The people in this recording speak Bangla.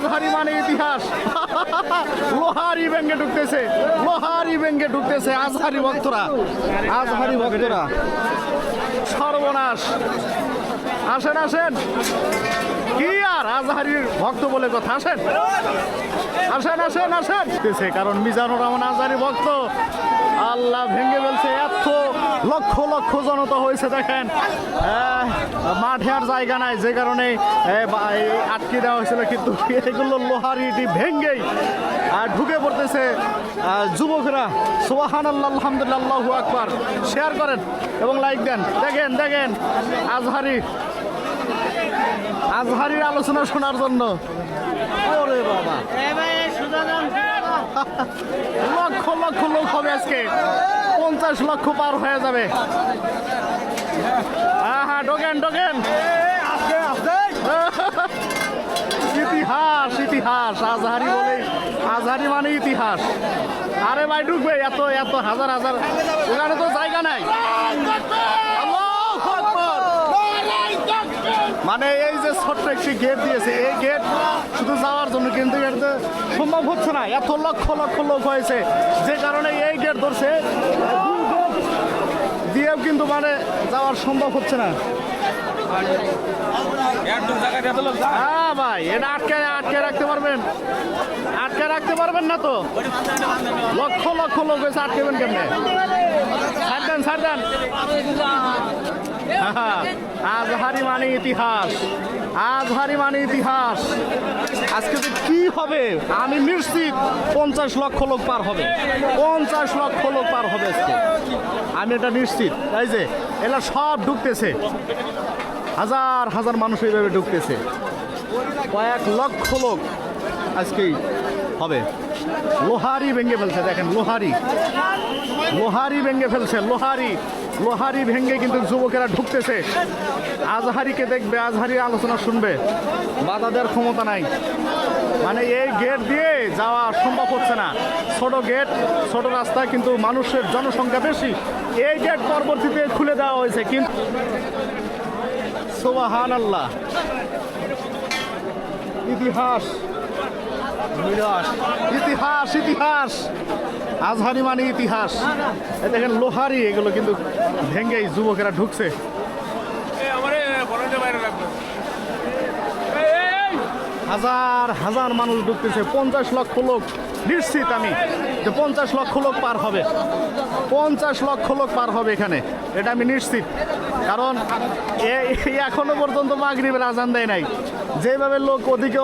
আজহারি মানে ইতিহাস। লোহারি ব্যাঙ্গে ঢুকতেছে, লোহারি ব্যাঙ্গে ঢুকতেছে আজহারি ভক্তরা, আজহারি ভক্তরা। সর্বনাশ। আসেন আসেন, কি আর আজহারির ভক্ত বলে কথা, আসেন আসেন আসেন আসেন। কারণ মিজানুর রহমান আজহারি ভক্ত, আল্লাহ ভেঙে ফেলছে। এত লক্ষ লক্ষ জনতা হয়েছে দেখেন, মাঠে আর জায়গা নাই, যে কারণে আটকে দেওয়া হয়েছিল। কিন্তু এগুলো লোহার ইটি ভেঙ্গেই ঢুকে পড়তেছে যুবকরা। সুবহানাল্লাহ, আলহামদুলিল্লাহ, আল্লাহু আকবার। শেয়ার করেন এবং লাইক দেন। দেখেন দেখেন আজহারির আলোচনা শোনার জন্য। ওরে বাবা, লক্ষ লক্ষ লোক হবে আজকে, 50 লক্ষ পার হয়ে যাবে। হ্যাঁ ঢোকেন ঢোকেন। ইতিহাস ইতিহাস, আজহারি বলে, আজহারি মানে ইতিহাস। আরে ভাই ঢুকবে, এত এত হাজার হাজার, ওখানে তো জায়গা নাই। মানে এই যে ছোট্ট একটি গেট দিয়েছে, এই গেট শুধু যাওয়ার জন্য, কিন্তু এটা সম্ভব হচ্ছে না। এত লক্ষ লক্ষ লোক হয়েছে, যে কারণে এই গেট ধরছে দিয়েও কিন্তু মানে যাওয়ার সম্ভব হচ্ছে না। হ্যাঁ ভাই, এটা আটকে আটকে রাখতে পারবেন? আটকে রাখতে পারবেন না তো, লক্ষ লক্ষ লোক হয়েছে, আটকেবেন কেমনে? ছাড় দেন ছাড় দেন। আজহারি মানে ইতিহাস, আজহারি মানে ইতিহাস। আজকে তো কি হবে আমি নিশ্চিত, 50 লক্ষ লোক পার হবে, 50 লক্ষ লোক পার হবে আজকে, আমি এটা নিশ্চিত। এই যে এরা সব ঢুকতেছে, হাজার হাজার মানুষ এইভাবে ঢুকতেছে, কয়েক লক্ষ লোক আজকেই হবে। লোহারি ভেঙে ফেলছে দেখেন, লোহারি লোহারি ভেঙে ফেলছে, লোহারি লোহারি ভেঙে কিন্তু যুবকেরা ঢুকতেছে। আজহারিকে দেখবে, আজহারি আলোচনা শুনবে, বাধা দেওয়ার ক্ষমতা নাই। মানে এই গেট দিয়ে যাওয়া সম্ভব হচ্ছে না, ছোট গেট, ছোট রাস্তা, কিন্তু মানুষের জনসংখ্যা বেশি। এই গেট পরবর্তীতে খুলে দেওয়া হয়েছে, কিন্তু সুবহানাল্লাহ। ইতিহাস ইতিহাস ইতিহাস, আজহারি মানে ইতিহাস। দেখেন লোহারি, এগুলো কিন্তু ভেঙ্গেই যুবকেরা ঢুকছে। হাজার হাজার মানুষ ঢুকতেছে, 50 লক্ষ লোক নিশ্চিত আমি যে 50 লক্ষ লোক পার হবে, 50 লক্ষ লোক পার হবে এখানে, এটা আমি নিশ্চিত। কারণ এখনো পর্যন্ত মাগরিবের আজান দেয় নাই, যেভাবে লোক ওদিকে